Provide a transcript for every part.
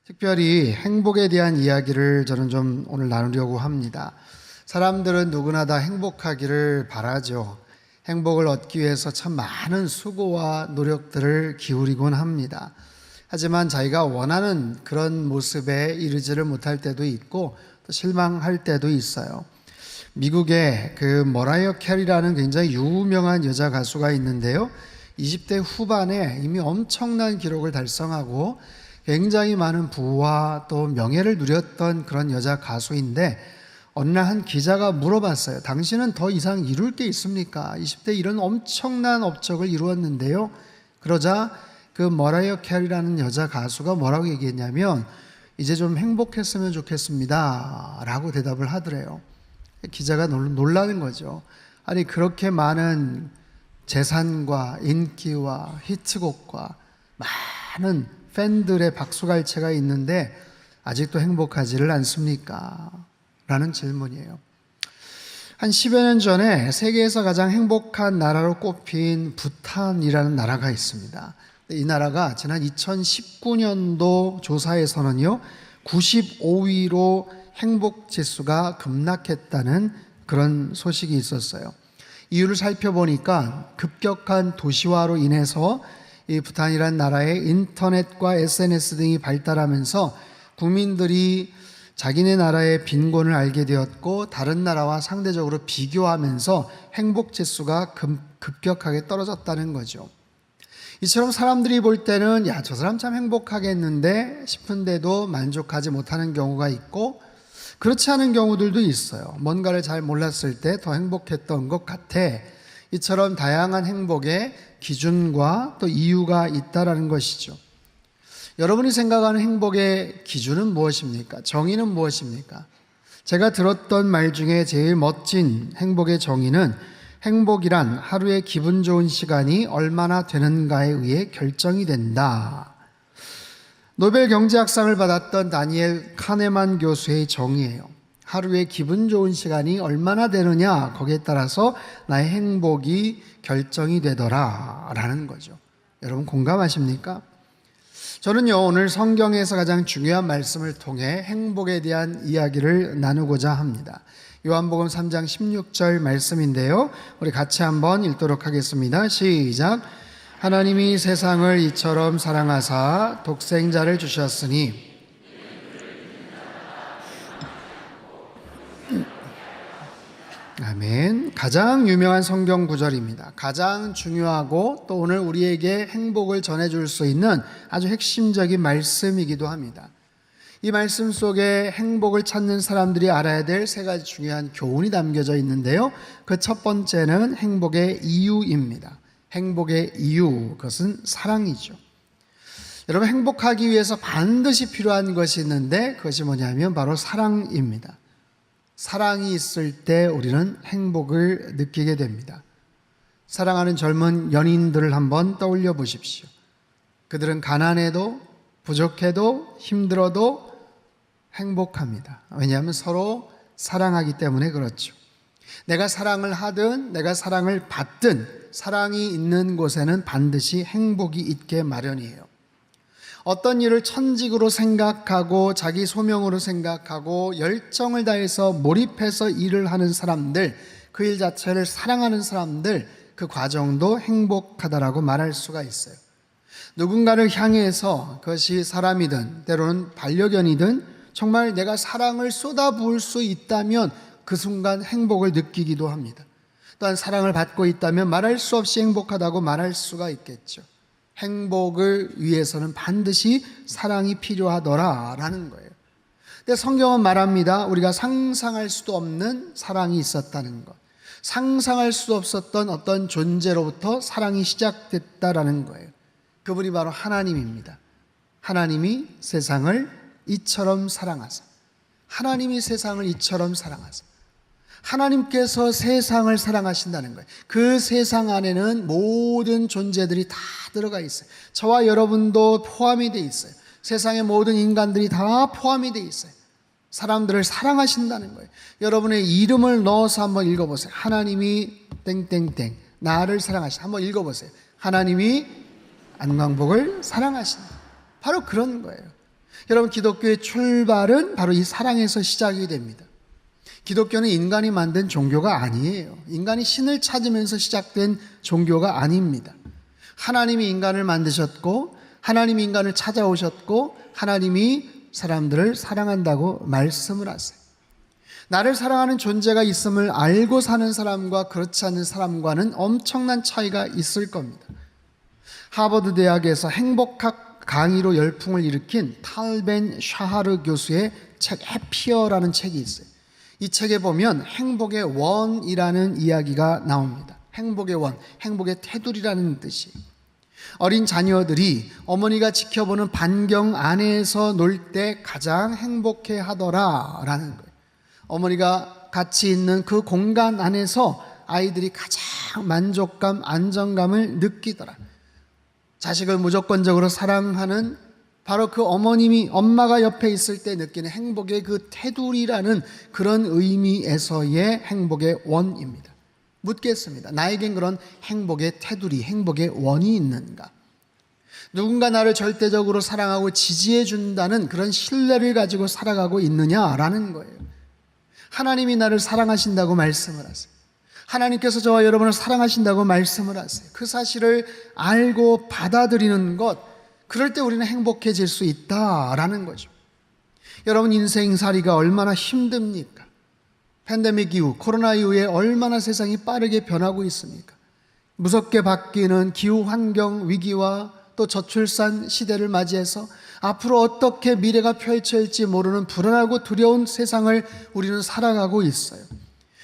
특별히 행복에 대한 이야기를 저는 좀 오늘 나누려고 합니다. 사람들은 누구나 다 행복하기를 바라죠. 행복을 얻기 위해서 참 많은 수고와 노력들을 기울이곤 합니다. 하지만 자기가 원하는 그런 모습에 이르지를 못할 때도 있고 또 실망할 때도 있어요. 미국에 그 머라이어 캐리라는 굉장히 유명한 여자 가수가 있는데요. 20대 후반에 이미 엄청난 기록을 달성하고 굉장히 많은 부와 또 명예를 누렸던 그런 여자 가수인데 어느 날 한 기자가 물어봤어요. 당신은 더 이상 이룰 게 있습니까? 20대 이런 엄청난 업적을 이루었는데요. 그러자 그 머라이어 캐리라는 여자 가수가 뭐라고 얘기했냐면 이제 좀 행복했으면 좋겠습니다 라고 대답을 하더래요. 기자가 놀라는 거죠. 아니 그렇게 많은 재산과 인기와 히트곡과 많은 팬들의 박수갈채가 있는데 아직도 행복하지를 않습니까? 라는 질문이에요. 한 10여 년 전에 세계에서 가장 행복한 나라로 꼽힌 부탄이라는 나라가 있습니다. 이 나라가 지난 2019년도 조사에서는요 95위로 행복 지수가 급락했다는 그런 소식이 있었어요. 이유를 살펴보니까 급격한 도시화로 인해서 이 부탄이라는 나라의 인터넷과 SNS 등이 발달하면서 국민들이 자기네 나라의 빈곤을 알게 되었고 다른 나라와 상대적으로 비교하면서 행복 지수가 급격하게 떨어졌다는 거죠. 이처럼 사람들이 볼 때는 야, 저 사람 참 행복하겠는데 싶은데도 만족하지 못하는 경우가 있고 그렇지 않은 경우들도 있어요. 뭔가를 잘 몰랐을 때 더 행복했던 것 같아. 이처럼 다양한 행복의 기준과 또 이유가 있다라는 것이죠. 여러분이 생각하는 행복의 기준은 무엇입니까? 정의는 무엇입니까? 제가 들었던 말 중에 제일 멋진 행복의 정의는 행복이란 하루의 기분 좋은 시간이 얼마나 되는가에 의해 결정이 된다. 노벨 경제학상을 받았던 다니엘 카네만 교수의 정의예요. 하루의 기분 좋은 시간이 얼마나 되느냐 거기에 따라서 나의 행복이 결정이 되더라 라는 거죠. 여러분 공감하십니까? 저는요 오늘 성경에서 가장 중요한 말씀을 통해 행복에 대한 이야기를 나누고자 합니다. 요한복음 3장 16절 말씀인데요 우리 같이 한번 읽도록 하겠습니다. 시작. 하나님이 세상을 이처럼 사랑하사 독생자를 주셨으니 아멘. 가장 유명한 성경 구절입니다. 가장 중요하고 또 오늘 우리에게 행복을 전해줄 수 있는 아주 핵심적인 말씀이기도 합니다. 이 말씀 속에 행복을 찾는 사람들이 알아야 될 세 가지 중요한 교훈이 담겨져 있는데요. 그 첫 번째는 행복의 이유입니다. 행복의 이유, 그것은 사랑이죠. 여러분 행복하기 위해서 반드시 필요한 것이 있는데 그것이 뭐냐면 바로 사랑입니다. 사랑이 있을 때 우리는 행복을 느끼게 됩니다. 사랑하는 젊은 연인들을 한번 떠올려 보십시오. 그들은 가난해도 부족해도 힘들어도 행복합니다. 왜냐하면 서로 사랑하기 때문에 그렇죠. 내가 사랑을 하든 내가 사랑을 받든 사랑이 있는 곳에는 반드시 행복이 있게 마련이에요. 어떤 일을 천직으로 생각하고 자기 소명으로 생각하고 열정을 다해서 몰입해서 일을 하는 사람들, 그 일 자체를 사랑하는 사람들, 그 과정도 행복하다라고 말할 수가 있어요. 누군가를 향해서 그것이 사람이든 때로는 반려견이든 정말 내가 사랑을 쏟아부을 수 있다면 그 순간 행복을 느끼기도 합니다. 또한 사랑을 받고 있다면 말할 수 없이 행복하다고 말할 수가 있겠죠. 행복을 위해서는 반드시 사랑이 필요하더라라는 거예요. 근데 성경은 말합니다. 우리가 상상할 수도 없는 사랑이 있었다는 것. 상상할 수 없었던 어떤 존재로부터 사랑이 시작됐다라는 거예요. 그분이 바로 하나님입니다. 하나님이 세상을 이처럼 사랑하사. 하나님이 세상을 이처럼 사랑하사. 하나님께서 세상을 사랑하신다는 거예요. 그 세상 안에는 모든 존재들이 다 들어가 있어요. 저와 여러분도 포함이 돼 있어요. 세상의 모든 인간들이 다 포함이 돼 있어요. 사람들을 사랑하신다는 거예요. 여러분의 이름을 넣어서 한번 읽어보세요. 하나님이 땡땡땡 나를 사랑하신다. 한번 읽어보세요. 하나님이 안광복을 사랑하신다. 바로 그런 거예요. 여러분, 기독교의 출발은 바로 이 사랑에서 시작이 됩니다. 기독교는 인간이 만든 종교가 아니에요. 인간이 신을 찾으면서 시작된 종교가 아닙니다. 하나님이 인간을 만드셨고, 하나님이 인간을 찾아오셨고, 하나님이 사람들을 사랑한다고 말씀을 하세요. 나를 사랑하는 존재가 있음을 알고 사는 사람과 그렇지 않은 사람과는 엄청난 차이가 있을 겁니다. 하버드 대학에서 행복학 강의로 열풍을 일으킨 탈벤 샤하르 교수의 책 해피어라는 책이 있어요. 이 책에 보면 행복의 원이라는 이야기가 나옵니다. 행복의 원, 행복의 테두리라는 뜻이에요. 어린 자녀들이 어머니가 지켜보는 반경 안에서 놀 때 가장 행복해 하더라라는 거예요. 어머니가 같이 있는 그 공간 안에서 아이들이 가장 만족감, 안정감을 느끼더라. 자식을 무조건적으로 사랑하는 바로 그 엄마가 옆에 있을 때 느끼는 행복의 그 테두리라는 그런 의미에서의 행복의 원입니다. 묻겠습니다. 나에겐 그런 행복의 테두리, 행복의 원이 있는가? 누군가 나를 절대적으로 사랑하고 지지해 준다는 그런 신뢰를 가지고 살아가고 있느냐라는 거예요. 하나님이 나를 사랑하신다고 말씀을 하세요. 하나님께서 저와 여러분을 사랑하신다고 말씀을 하세요. 그 사실을 알고 받아들이는 것, 그럴 때 우리는 행복해질 수 있다라는 거죠. 여러분, 인생살이가 얼마나 힘듭니까? 팬데믹 이후, 코로나 이후에 얼마나 세상이 빠르게 변하고 있습니까? 무섭게 바뀌는 기후 환경 위기와 또 저출산 시대를 맞이해서 앞으로 어떻게 미래가 펼쳐질지 모르는 불안하고 두려운 세상을 우리는 살아가고 있어요.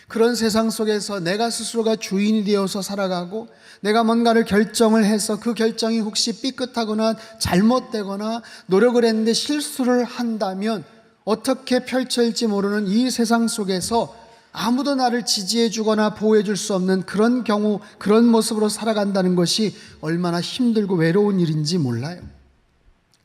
그런 세상 속에서 내가 스스로가 주인이 되어서 살아가고, 내가 뭔가를 결정을 해서 그 결정이 혹시 삐끗하거나 잘못되거나 노력을 했는데 실수를 한다면 어떻게 펼쳐질지 모르는 이 세상 속에서 아무도 나를 지지해 주거나 보호해 줄 수 없는 그런 경우, 그런 모습으로 살아간다는 것이 얼마나 힘들고 외로운 일인지 몰라요.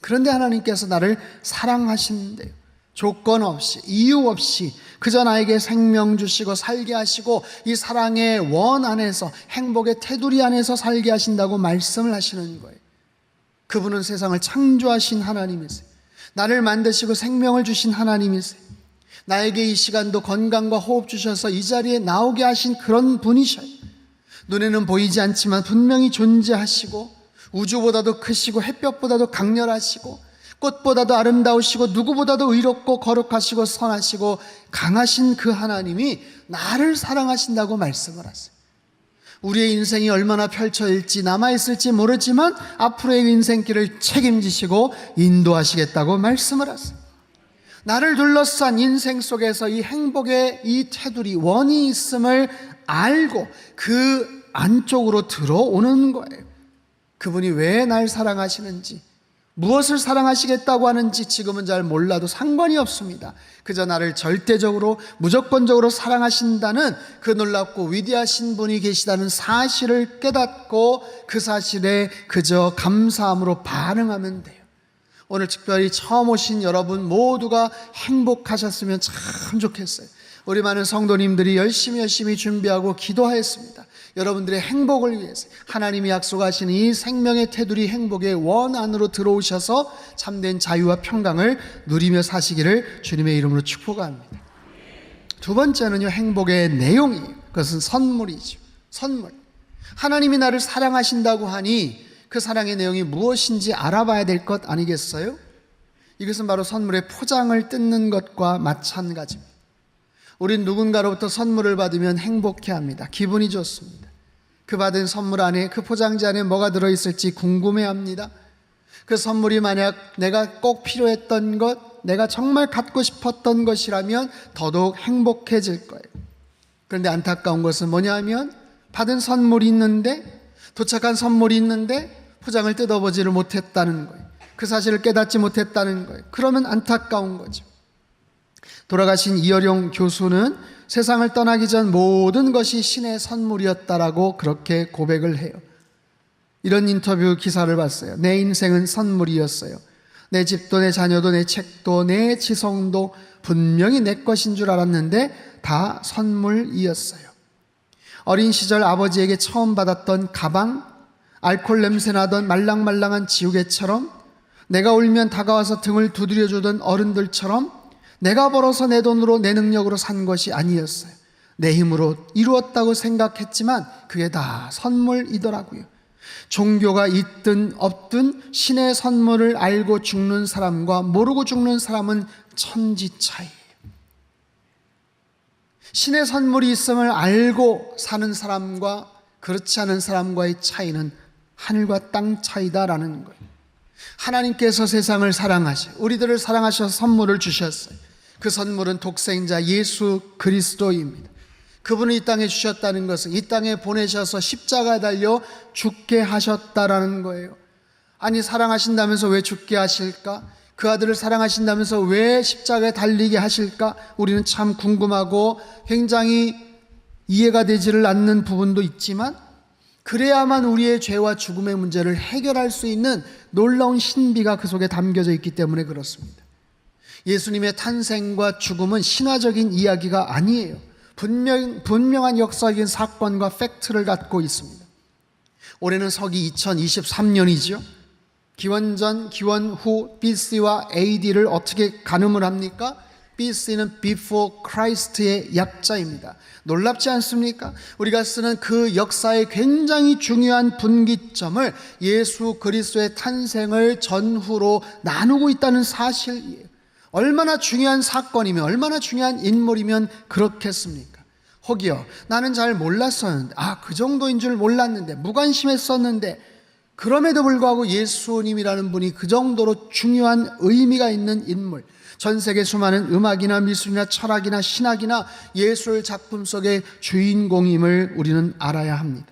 그런데 하나님께서 나를 사랑하신대요. 조건 없이, 이유 없이 그저 나에게 생명 주시고 살게 하시고 이 사랑의 원 안에서, 행복의 테두리 안에서 살게 하신다고 말씀을 하시는 거예요. 그분은 세상을 창조하신 하나님이세요. 나를 만드시고 생명을 주신 하나님이세요. 나에게 이 시간도 건강과 호흡 주셔서 이 자리에 나오게 하신 그런 분이셔요. 눈에는 보이지 않지만 분명히 존재하시고, 우주보다도 크시고 햇볕보다도 강렬하시고, 꽃보다도 아름다우시고, 누구보다도 의롭고 거룩하시고 선하시고 강하신 그 하나님이 나를 사랑하신다고 말씀을 하세요. 우리의 인생이 얼마나 펼쳐질지 남아있을지 모르지만 앞으로의 인생길을 책임지시고 인도하시겠다고 말씀을 하세요. 나를 둘러싼 인생 속에서 이 행복의 이 테두리, 원이 있음을 알고 그 안쪽으로 들어오는 거예요. 그분이 왜 날 사랑하시는지, 무엇을 사랑하시겠다고 하는지 지금은 잘 몰라도 상관이 없습니다. 그저 나를 절대적으로, 무조건적으로 사랑하신다는 그 놀랍고 위대하신 분이 계시다는 사실을 깨닫고 그 사실에 그저 감사함으로 반응하면 돼요. 오늘 특별히 처음 오신 여러분 모두가 행복하셨으면 참 좋겠어요. 우리 많은 성도님들이 열심히 준비하고 기도하였습니다. 여러분들의 행복을 위해서 하나님이 약속하신 이 생명의 테두리, 행복의 원 안으로 들어오셔서 참된 자유와 평강을 누리며 사시기를 주님의 이름으로 축복합니다. 두 번째는요, 행복의 내용이에요. 그것은 선물이죠. 선물. 하나님이 나를 사랑하신다고 하니 그 사랑의 내용이 무엇인지 알아봐야 될 것 아니겠어요? 이것은 바로 선물의 포장을 뜯는 것과 마찬가지입니다. 우린 누군가로부터 선물을 받으면 행복해합니다. 기분이 좋습니다. 그 받은 선물 안에, 그 포장지 안에 뭐가 들어있을지 궁금해합니다. 그 선물이 만약 내가 꼭 필요했던 것, 내가 정말 갖고 싶었던 것이라면 더더욱 행복해질 거예요. 그런데 안타까운 것은 뭐냐 하면 받은 선물이 있는데, 도착한 선물이 있는데 포장을 뜯어보지를 못했다는 거예요. 그 사실을 깨닫지 못했다는 거예요. 그러면 안타까운 거죠. 돌아가신 이어룡 교수는 세상을 떠나기 전 모든 것이 신의 선물이었다라고 그렇게 고백을 해요. 이런 인터뷰 기사를 봤어요. 내 인생은 선물이었어요. 내 집도 내 자녀도 내 책도 내 지성도 분명히 내 것인 줄 알았는데 다 선물이었어요. 어린 시절 아버지에게 처음 받았던 가방, 알코올 냄새 나던 말랑말랑한 지우개처럼 내가 울면 다가와서 등을 두드려주던 어른들처럼 내가 벌어서 내 돈으로 내 능력으로 산 것이 아니었어요. 내 힘으로 이루었다고 생각했지만 그게 다 선물이더라고요. 종교가 있든 없든 신의 선물을 알고 죽는 사람과 모르고 죽는 사람은 천지 차이예요. 신의 선물이 있음을 알고 사는 사람과 그렇지 않은 사람과의 차이는 하늘과 땅 차이다라는 거예요. 하나님께서 세상을 사랑하시, 우리들을 사랑하셔서 선물을 주셨어요. 그 선물은 독생자 예수 그리스도입니다. 그분을 이 땅에 주셨다는 것은 이 땅에 보내셔서 십자가에 달려 죽게 하셨다라는 거예요. 아니, 사랑하신다면서 왜 죽게 하실까? 그 아들을 사랑하신다면서 왜 십자가에 달리게 하실까? 우리는 참 궁금하고 굉장히 이해가 되지를 않는 부분도 있지만, 그래야만 우리의 죄와 죽음의 문제를 해결할 수 있는 놀라운 신비가 그 속에 담겨져 있기 때문에 그렇습니다. 예수님의 탄생과 죽음은 신화적인 이야기가 아니에요. 분명한 역사적인 사건과 팩트를 갖고 있습니다. 올해는 서기 2023년이죠. 기원전, 기원후 BC와 AD를 어떻게 가늠을 합니까? BC는 Before Christ의 약자입니다. 놀랍지 않습니까? 우리가 쓰는 그 역사의 굉장히 중요한 분기점을 예수 그리스도의 탄생을 전후로 나누고 있다는 사실이에요. 얼마나 중요한 사건이면, 얼마나 중요한 인물이면 그렇겠습니까? 혹여 나는 잘 몰랐었는데, 그 정도인 줄 몰랐는데, 무관심했었는데, 그럼에도 불구하고 예수님이라는 분이 그 정도로 중요한 의미가 있는 인물, 전 세계 수많은 음악이나 미술이나 철학이나 신학이나 예술 작품 속의 주인공임을 우리는 알아야 합니다.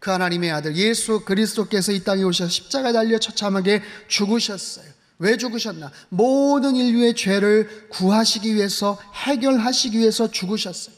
그 하나님의 아들 예수 그리스도께서 이 땅에 오셔서 십자가에 달려 처참하게 죽으셨어요. 왜 죽으셨나? 모든 인류의 죄를 구하시기 위해서, 해결하시기 위해서 죽으셨어요.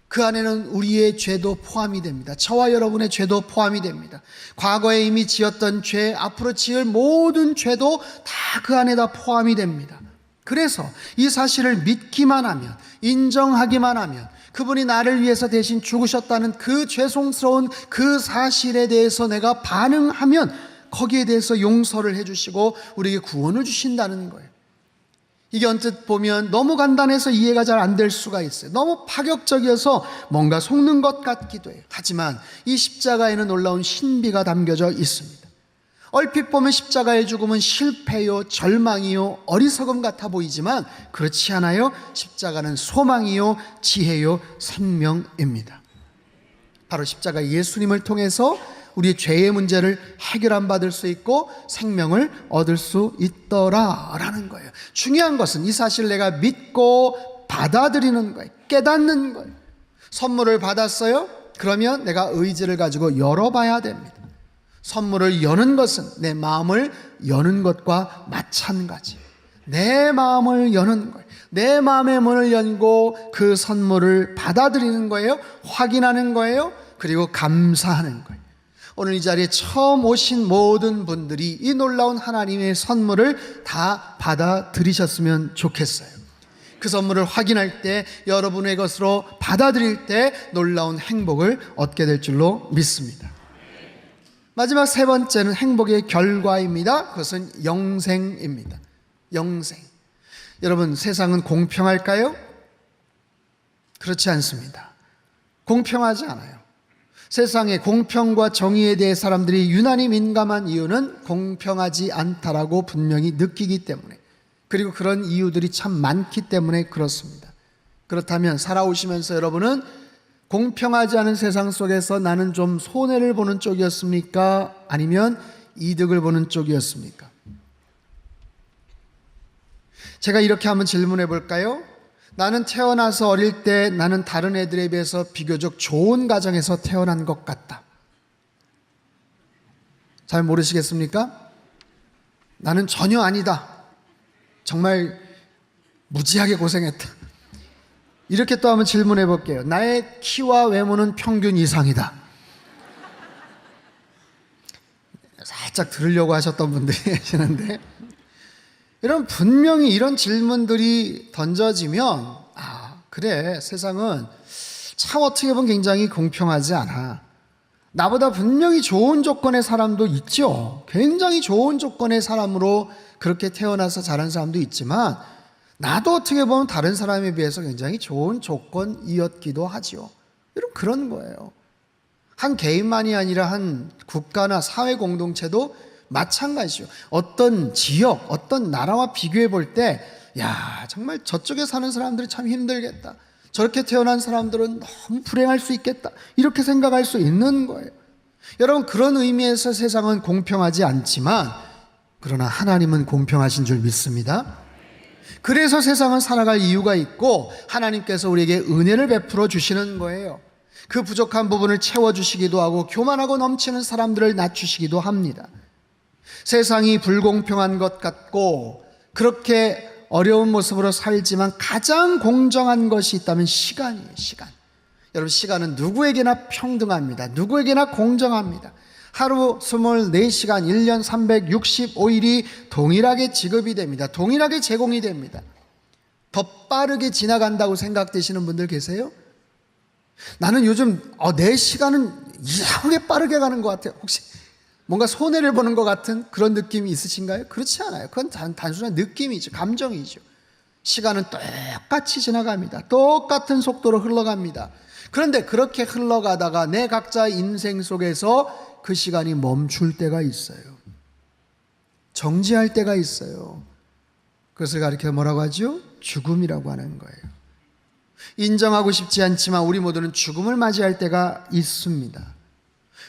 그 안에는 우리의 죄도 포함이 됩니다. 저와 여러분의 죄도 포함이 됩니다. 과거에 이미 지었던 죄, 앞으로 지을 모든 죄도 다 그 안에다 포함이 됩니다. 그래서 이 사실을 믿기만 하면, 인정하기만 하면, 그분이 나를 위해서 대신 죽으셨다는 그 죄송스러운 그 사실에 대해서 내가 반응하면 거기에 대해서 용서를 해주시고 우리에게 구원을 주신다는 거예요. 이게 언뜻 보면 너무 간단해서 이해가 잘 안 될 수가 있어요. 너무 파격적이어서 뭔가 속는 것 같기도 해요. 하지만 이 십자가에는 놀라운 신비가 담겨져 있습니다. 얼핏 보면 십자가의 죽음은 실패요, 절망이요, 어리석음 같아 보이지만 그렇지 않아요. 십자가는 소망이요, 지혜요, 생명입니다. 바로 십자가 예수님을 통해서 우리의 죄의 문제를 해결함 받을 수 있고 생명을 얻을 수 있더라라는 거예요. 중요한 것은 이 사실을 내가 믿고 받아들이는 거예요. 깨닫는 거예요. 선물을 받았어요? 그러면 내가 의지를 가지고 열어봐야 됩니다. 선물을 여는 것은 내 마음을 여는 것과 마찬가지. 내 마음을 여는 거예요. 내 마음의 문을 열고 그 선물을 받아들이는 거예요. 확인하는 거예요. 그리고 감사하는 거예요. 오늘 이 자리에 처음 오신 모든 분들이 이 놀라운 하나님의 선물을 다 받아들이셨으면 좋겠어요. 그 선물을 확인할 때, 여러분의 것으로 받아들일 때 놀라운 행복을 얻게 될 줄로 믿습니다. 마지막 세 번째는 행복의 결과입니다. 그것은 영생입니다. 영생. 여러분, 세상은 공평할까요? 그렇지 않습니다. 공평하지 않아요. 세상의 공평과 정의에 대해 사람들이 유난히 민감한 이유는 공평하지 않다라고 분명히 느끼기 때문에, 그리고 그런 이유들이 참 많기 때문에 그렇습니다. 그렇다면 살아오시면서 여러분은 공평하지 않은 세상 속에서 나는 좀 손해를 보는 쪽이었습니까? 아니면 이득을 보는 쪽이었습니까? 제가 이렇게 한번 질문해 볼까요? 나는 태어나서 어릴 때 나는 다른 애들에 비해서 비교적 좋은 가정에서 태어난 것 같다. 잘 모르시겠습니까? 나는 전혀 아니다. 정말 무지하게 고생했다. 이렇게 또 한번 질문해 볼게요. 나의 키와 외모는 평균 이상이다. 살짝 들으려고 하셨던 분들이 계시는데, 여러분, 분명히 이런 질문들이 던져지면 그래, 세상은 참 어떻게 보면 굉장히 공평하지 않아. 나보다 분명히 좋은 조건의 사람도 있죠. 굉장히 좋은 조건의 사람으로 그렇게 태어나서 자란 사람도 있지만 나도 어떻게 보면 다른 사람에 비해서 굉장히 좋은 조건이었기도 하죠. 여러분, 그런 거예요. 한 개인만이 아니라 한 국가나 사회 공동체도 마찬가지죠. 어떤 지역, 어떤 나라와 비교해 볼 때, 야, 정말 저쪽에 사는 사람들이 참 힘들겠다. 저렇게 태어난 사람들은 너무 불행할 수 있겠다. 이렇게 생각할 수 있는 거예요. 여러분, 그런 의미에서 세상은 공평하지 않지만, 그러나 하나님은 공평하신 줄 믿습니다. 그래서 세상은 살아갈 이유가 있고 하나님께서 우리에게 은혜를 베풀어 주시는 거예요. 그 부족한 부분을 채워주시기도 하고 교만하고 넘치는 사람들을 낮추시기도 합니다. 세상이 불공평한 것 같고 그렇게 어려운 모습으로 살지만 가장 공정한 것이 있다면 시간이에요. 시간. 여러분, 시간은 누구에게나 평등합니다. 누구에게나 공정합니다. 하루 24시간 1년 365일이 동일하게 지급이 됩니다. 동일하게 제공이 됩니다. 더 빠르게 지나간다고 생각되시는 분들 계세요? 나는 요즘 내 시간은 이상하게 빠르게 가는 것 같아요. 혹시 뭔가 손해를 보는 것 같은 그런 느낌이 있으신가요? 그렇지 않아요. 그건 단순한 느낌이죠. 감정이죠. 시간은 똑같이 지나갑니다. 똑같은 속도로 흘러갑니다. 그런데 그렇게 흘러가다가 내 각자 인생 속에서 그 시간이 멈출 때가 있어요. 정지할 때가 있어요. 그것을 가리켜 뭐라고 하죠? 죽음이라고 하는 거예요. 인정하고 싶지 않지만 우리 모두는 죽음을 맞이할 때가 있습니다.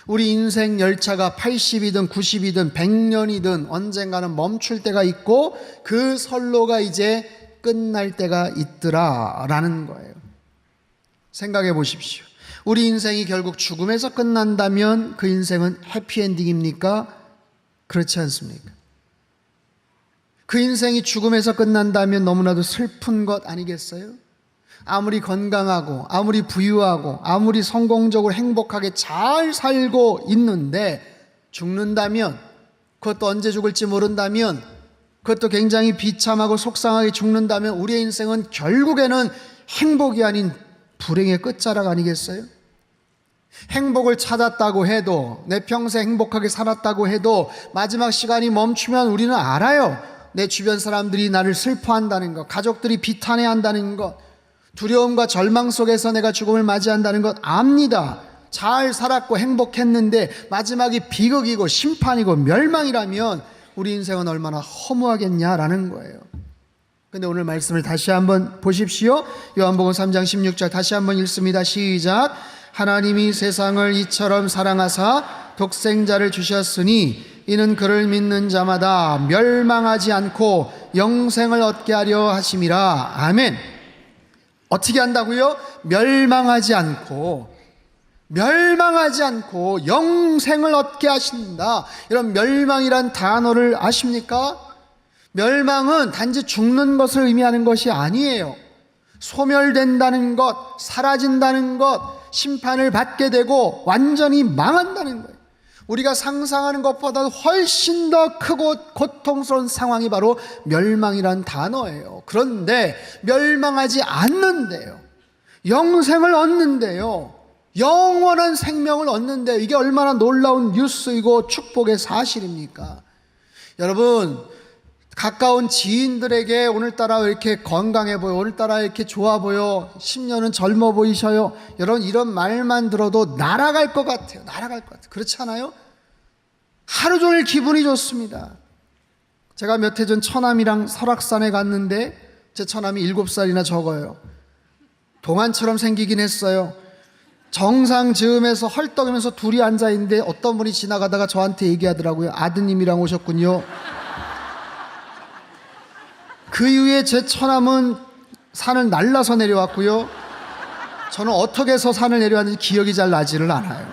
우리 인생 열차가 80이든 90이든 100년이든 언젠가는 멈출 때가 있고 그 선로가 이제 끝날 때가 있더라라는 거예요. 생각해 보십시오. 우리 인생이 결국 죽음에서 끝난다면 그 인생은 해피엔딩입니까? 그렇지 않습니까? 그 인생이 죽음에서 끝난다면 너무나도 슬픈 것 아니겠어요? 아무리 건강하고 아무리 부유하고 아무리 성공적으로 행복하게 잘 살고 있는데 죽는다면, 그것도 언제 죽을지 모른다면, 그것도 굉장히 비참하고 속상하게 죽는다면 우리의 인생은 결국에는 행복이 아닌 불행의 끝자락 아니겠어요? 행복을 찾았다고 해도, 내 평생 행복하게 살았다고 해도 마지막 시간이 멈추면 우리는 알아요. 내 주변 사람들이 나를 슬퍼한다는 것, 가족들이 비탄해한다는 것, 두려움과 절망 속에서 내가 죽음을 맞이한다는 것 압니다. 잘 살았고 행복했는데 마지막이 비극이고 심판이고 멸망이라면 우리 인생은 얼마나 허무하겠냐라는 거예요. 근데 오늘 말씀을 다시 한번 보십시오. 요한복음 3장 16절 다시 한번 읽습니다. 시작. 하나님이 세상을 이처럼 사랑하사 독생자를 주셨으니 이는 그를 믿는 자마다 멸망하지 않고 영생을 얻게 하려 하심이라. 아멘. 어떻게 한다고요? 멸망하지 않고 영생을 얻게 하신다. 이런 멸망이란 단어를 아십니까? 멸망은 단지 죽는 것을 의미하는 것이 아니에요. 소멸된다는 것, 사라진다는 것, 심판을 받게 되고 완전히 망한다는 거예요. 우리가 상상하는 것보다 훨씬 더 크고 고통스러운 상황이 바로 멸망이란 단어예요. 그런데 멸망하지 않는데요, 영생을 얻는데요, 영원한 생명을 얻는데요. 이게 얼마나 놀라운 뉴스이고 축복의 사실입니까? 여러분, 가까운 지인들에게 오늘따라 왜 이렇게 건강해 보여, 오늘따라 이렇게 좋아 보여, 10년은 젊어 보이셔요, 여러분, 이런 말만 들어도 날아갈 것 같아요. 날아갈 것 같아요. 그렇지 않아요? 하루 종일 기분이 좋습니다. 제가 몇 해 전 처남이랑 설악산에 갔는데 제 처남이 7살이나 적어요. 동안처럼 생기긴 했어요. 정상 즈음에서 헐떡이면서 둘이 앉아있는데 어떤 분이 지나가다가 저한테 얘기하더라고요. 아드님이랑 오셨군요. 그 이후에 제 처남은 산을 날라서 내려왔고요, 저는 어떻게 해서 산을 내려왔는지 기억이 잘 나지를 않아요.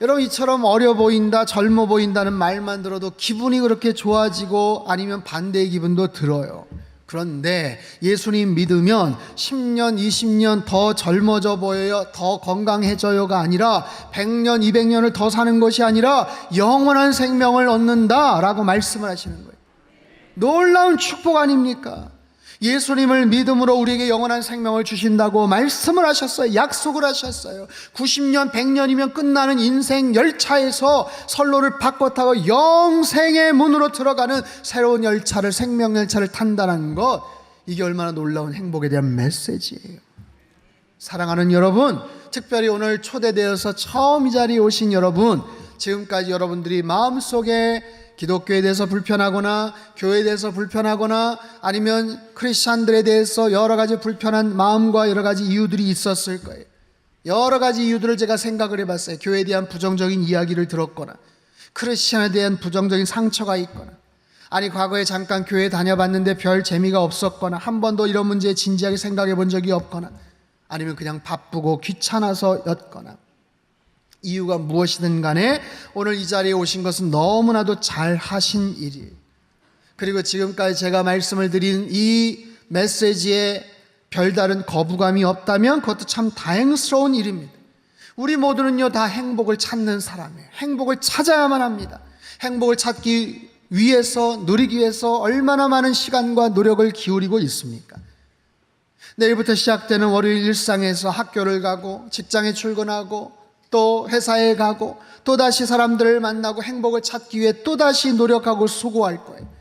여러분, 이처럼 어려 보인다, 젊어 보인다는 말만 들어도 기분이 그렇게 좋아지고 아니면 반대의 기분도 들어요. 그런데 예수님 믿으면 10년, 20년 더 젊어져 보여요, 더 건강해져요가 아니라 100년, 200년을 더 사는 것이 아니라 영원한 생명을 얻는다라고 말씀을 하시는 거예요. 놀라운 축복 아닙니까? 예수님을 믿음으로 우리에게 영원한 생명을 주신다고 말씀을 하셨어요. 약속을 하셨어요. 90년, 100년이면 끝나는 인생 열차에서 선로를 바꿔 타고 영생의 문으로 들어가는 새로운 열차를, 생명 열차를 탄다는 것, 이게 얼마나 놀라운 행복에 대한 메시지예요. 사랑하는 여러분, 특별히 오늘 초대되어서 처음 이 자리에 오신 여러분, 지금까지 여러분들이 마음속에 기독교에 대해서 불편하거나 교회에 대해서 불편하거나 아니면 크리스찬들에 대해서 여러 가지 불편한 마음과 여러 가지 이유들이 있었을 거예요. 여러 가지 이유들을 제가 생각을 해봤어요. 교회에 대한 부정적인 이야기를 들었거나 크리스찬에 대한 부정적인 상처가 있거나, 아니 과거에 잠깐 교회 다녀봤는데 별 재미가 없었거나 한 번도 이런 문제에 진지하게 생각해 본 적이 없거나, 아니면 그냥 바쁘고 귀찮아서였거나, 이유가 무엇이든 간에 오늘 이 자리에 오신 것은 너무나도 잘 하신 일이에요. 그리고 지금까지 제가 말씀을 드린 이 메시지에 별다른 거부감이 없다면 그것도 참 다행스러운 일입니다. 우리 모두는요 다 행복을 찾는 사람이에요. 행복을 찾아야만 합니다. 행복을 찾기 위해서, 누리기 위해서 얼마나 많은 시간과 노력을 기울이고 있습니까? 내일부터 시작되는 월요일 일상에서 학교를 가고 직장에 출근하고 또 회사에 가고 또다시 사람들을 만나고 행복을 찾기 위해 또다시 노력하고 수고할 거예요.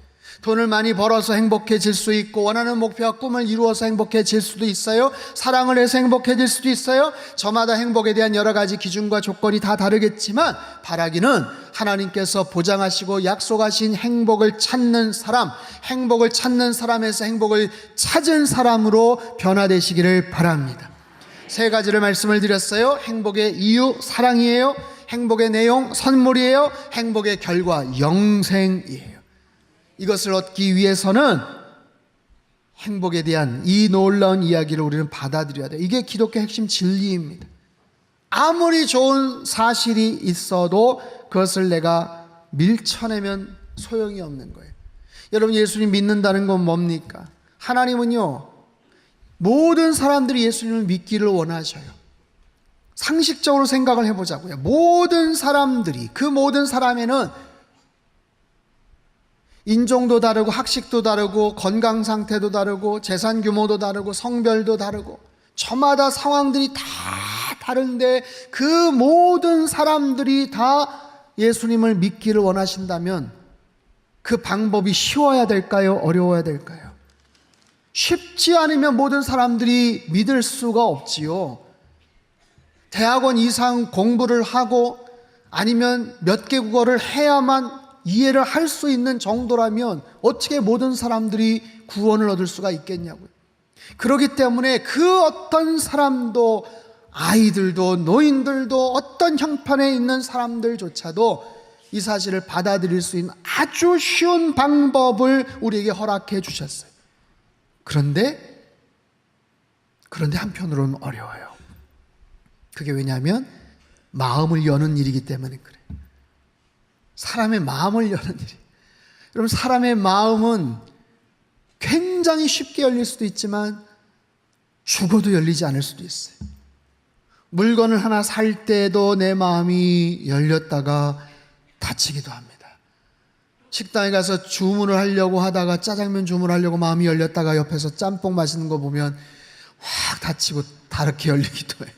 돈을 많이 벌어서 행복해질 수 있고, 원하는 목표와 꿈을 이루어서 행복해질 수도 있어요. 사랑을 해서 행복해질 수도 있어요. 저마다 행복에 대한 여러 가지 기준과 조건이 다 다르겠지만 바라기는 하나님께서 보장하시고 약속하신 행복을 찾는 사람, 행복을 찾는 사람에서 행복을 찾은 사람으로 변화되시기를 바랍니다. 세 가지를 말씀을 드렸어요. 행복의 이유, 사랑이에요. 행복의 내용, 선물이에요. 행복의 결과, 영생이에요. 이것을 얻기 위해서는 행복에 대한 이 놀라운 이야기를 우리는 받아들여야 돼요. 이게 기독교 핵심 진리입니다. 아무리 좋은 사실이 있어도 그것을 내가 밀쳐내면 소용이 없는 거예요. 여러분, 예수님 믿는다는 건 뭡니까? 하나님은요 모든 사람들이 예수님을 믿기를 원하셔요. 상식적으로 생각을 해보자고요. 모든 사람들이, 그 모든 사람에는 인종도 다르고 학식도 다르고 건강 상태도 다르고 재산 규모도 다르고 성별도 다르고 저마다 상황들이 다 다른데 그 모든 사람들이 다 예수님을 믿기를 원하신다면 그 방법이 쉬워야 될까요? 어려워야 될까요? 쉽지 않으면 모든 사람들이 믿을 수가 없지요. 대학원 이상 공부를 하고 아니면 몇 개 국어를 해야만 이해를 할 수 있는 정도라면 어떻게 모든 사람들이 구원을 얻을 수가 있겠냐고요. 그렇기 때문에 그 어떤 사람도, 아이들도 노인들도 어떤 형편에 있는 사람들조차도 이 사실을 받아들일 수 있는 아주 쉬운 방법을 우리에게 허락해 주셨어요. 그런데 한편으로는 어려워요. 그게 왜냐하면 마음을 여는 일이기 때문에 그래요. 사람의 마음을 여는 일이에요. 여러분, 사람의 마음은 굉장히 쉽게 열릴 수도 있지만 죽어도 열리지 않을 수도 있어요. 물건을 하나 살 때도 내 마음이 열렸다가 닫히기도 합니다. 식당에 가서 주문을 하려고 하다가 짜장면 주문하려고 마음이 열렸다가 옆에서 짬뽕 마시는 거 보면 확 닫히고 다르게 열리기도 해요.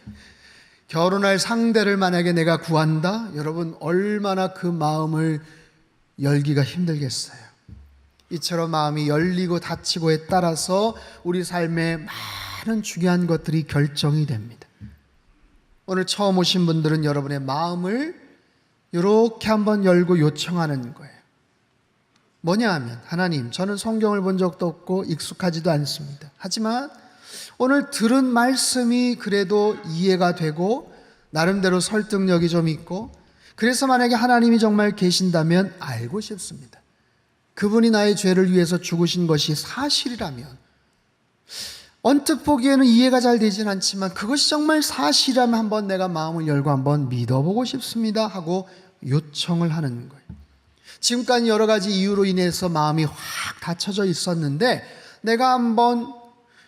결혼할 상대를 만약에 내가 구한다? 여러분, 얼마나 그 마음을 열기가 힘들겠어요. 이처럼 마음이 열리고 닫히고에 따라서 우리 삶에 많은 중요한 것들이 결정이 됩니다. 오늘 처음 오신 분들은 여러분의 마음을 이렇게 한번 열고 요청하는 거예요. 뭐냐 하면, 하나님, 저는 성경을 본 적도 없고 익숙하지도 않습니다. 하지만 오늘 들은 말씀이 그래도 이해가 되고 나름대로 설득력이 좀 있고, 그래서 만약에 하나님이 정말 계신다면 알고 싶습니다. 그분이 나의 죄를 위해서 죽으신 것이 사실이라면, 언뜻 보기에는 이해가 잘 되진 않지만 그것이 정말 사실이라면 한번 내가 마음을 열고 한번 믿어보고 싶습니다 하고 요청을 하는 거예요. 지금까지 여러 가지 이유로 인해서 마음이 확 닫혀져 있었는데 내가 한번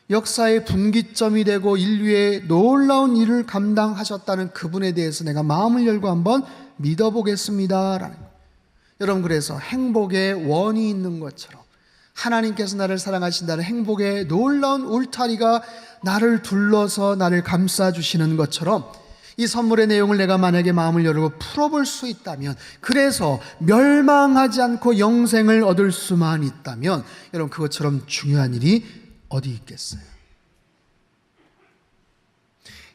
역사의 분기점이 되고 인류의 놀라운 일을 감당하셨다는 그분에 대해서 내가 마음을 열고 한번 믿어보겠습니다 라는 거예요. 여러분, 그래서 행복의 원이 있는 것처럼 하나님께서 나를 사랑하신다는 행복의 놀라운 울타리가 나를 둘러서 나를 감싸주시는 것처럼 이 선물의 내용을 내가 만약에 마음을 열고 풀어볼 수 있다면, 그래서 멸망하지 않고 영생을 얻을 수만 있다면, 여러분 그것처럼 중요한 일이 어디 있겠어요?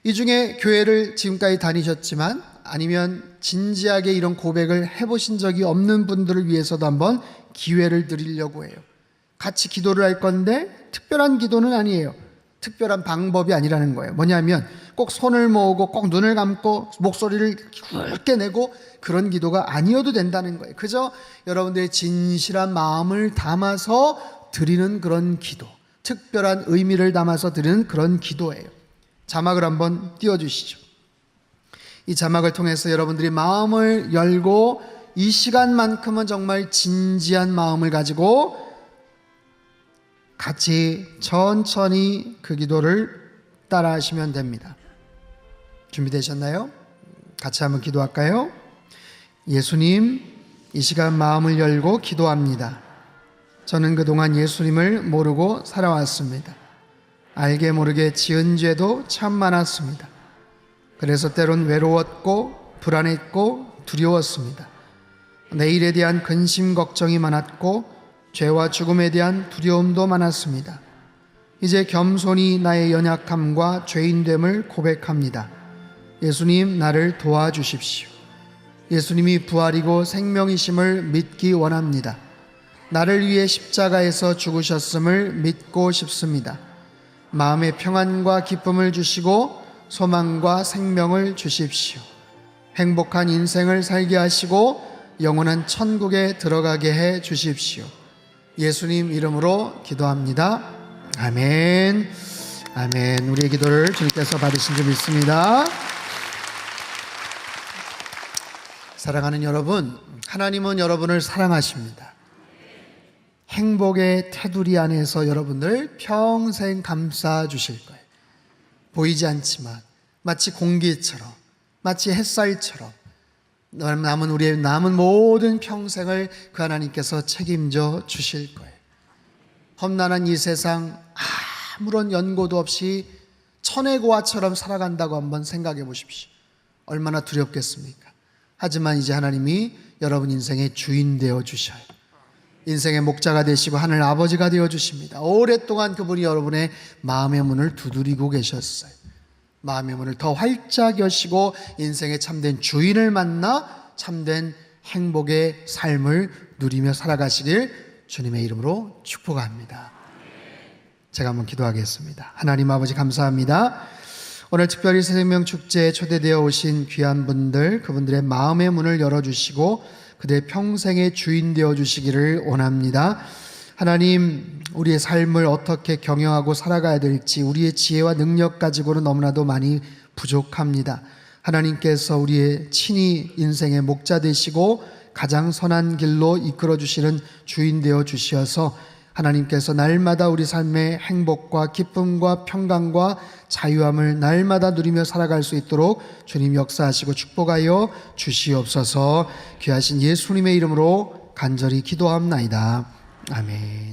이 중에 교회를 지금까지 다니셨지만 아니면 진지하게 이런 고백을 해보신 적이 없는 분들을 위해서도 한번 기회를 드리려고 해요. 같이 기도를 할 건데 특별한 기도는 아니에요. 특별한 방법이 아니라는 거예요. 뭐냐면 꼭 손을 모으고 꼭 눈을 감고 목소리를 굵게 내고 그런 기도가 아니어도 된다는 거예요. 그저 여러분들의 진실한 마음을 담아서 드리는 그런 기도, 특별한 의미를 담아서 드리는 그런 기도예요. 자막을 한번 띄워주시죠. 이 자막을 통해서 여러분들이 마음을 열고 이 시간만큼은 정말 진지한 마음을 가지고 같이 천천히 그 기도를 따라 하시면 됩니다. 준비되셨나요? 같이 한번 기도할까요? 예수님, 이 시간 마음을 열고 기도합니다. 저는 그동안 예수님을 모르고 살아왔습니다. 알게 모르게 지은 죄도 참 많았습니다. 그래서 때론 외로웠고 불안했고 두려웠습니다. 내일에 대한 근심 걱정이 많았고 죄와 죽음에 대한 두려움도 많았습니다. 이제 겸손히 나의 연약함과 죄인됨을 고백합니다. 예수님, 나를 도와주십시오. 예수님이 부활이고 생명이심을 믿기 원합니다. 나를 위해 십자가에서 죽으셨음을 믿고 싶습니다. 마음의 평안과 기쁨을 주시고 소망과 생명을 주십시오. 행복한 인생을 살게 하시고 영원한 천국에 들어가게 해 주십시오. 예수님 이름으로 기도합니다. 아멘. 아멘. 우리의 기도를 주님께서 받으신 줄 믿습니다. 사랑하는 여러분, 하나님은 여러분을 사랑하십니다. 행복의 테두리 안에서 여러분들 평생 감싸 주실 거예요. 보이지 않지만 마치 공기처럼, 마치 햇살처럼 우리의 남은 모든 평생을 그 하나님께서 책임져 주실 거예요. 험난한 이 세상 아무런 연고도 없이 천의 고아처럼 살아간다고 한번 생각해 보십시오. 얼마나 두렵겠습니까? 하지만 이제 하나님이 여러분 인생의 주인 되어 주셔요. 인생의 목자가 되시고 하늘 아버지가 되어 주십니다. 오랫동안 그분이 여러분의 마음의 문을 두드리고 계셨어요. 마음의 문을 더 활짝 여시고 인생의 참된 주인을 만나 참된 행복의 삶을 누리며 살아가시길 주님의 이름으로 축복합니다. 제가 한번 기도하겠습니다. 하나님 아버지 감사합니다. 오늘 특별히 새생명 축제에 초대되어 오신 귀한 분들, 그분들의 마음의 문을 열어주시고 그들의 평생의 주인 되어 주시기를 원합니다. 하나님, 우리의 삶을 어떻게 경영하고 살아가야 될지 우리의 지혜와 능력 가지고는 너무나도 많이 부족합니다. 하나님께서 우리의 친히 인생의 목자 되시고 가장 선한 길로 이끌어 주시는 주인 되어 주시어서 하나님께서 날마다 우리 삶의 행복과 기쁨과 평강과 자유함을 날마다 누리며 살아갈 수 있도록 주님 역사하시고 축복하여 주시옵소서. 귀하신 예수님의 이름으로 간절히 기도합나이다. 아멘.